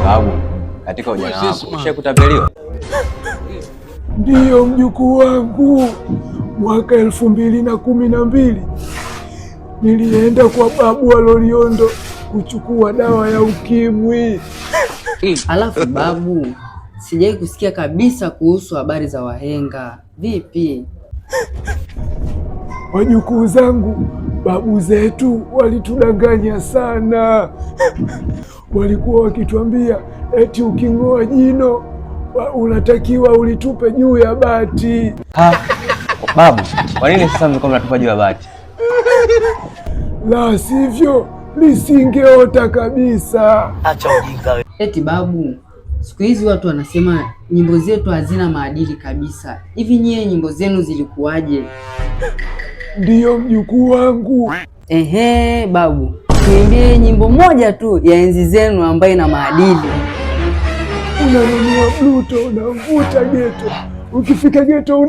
Babu, katika ujana wako ushakutapeliwa? Ndiyo mjukuu wangu, mwaka 2012 nilienda kwa babu wa Loliondo kuchukua dawa ya ukimwi. Alafu babu, sijai kusikia kabisa kuhusu habari za wahenga. Vipi? Wajukuu zangu, babu zetu walitudanganya sana. Walikuwa wakituambia eti uking'oa jino unatakiwa ulitupe juu ya bati. Babu, kwa nini sasa mlikuwa mnatupa juu ya bati? La sivyo lisingeota kabisa. Acha ujinga wewe. Eti babu, siku hizi watu wanasema nyimbo zetu hazina maadili kabisa. Hivi nyie nyimbo zenu zilikuwaje? Ndiyo mjukuu wangu. Ehe babu, tuimbie nyimbo moja tu ya enzi zenu ambayo ina maadili. Unanunua Bluto, unavuta geto, ukifika geto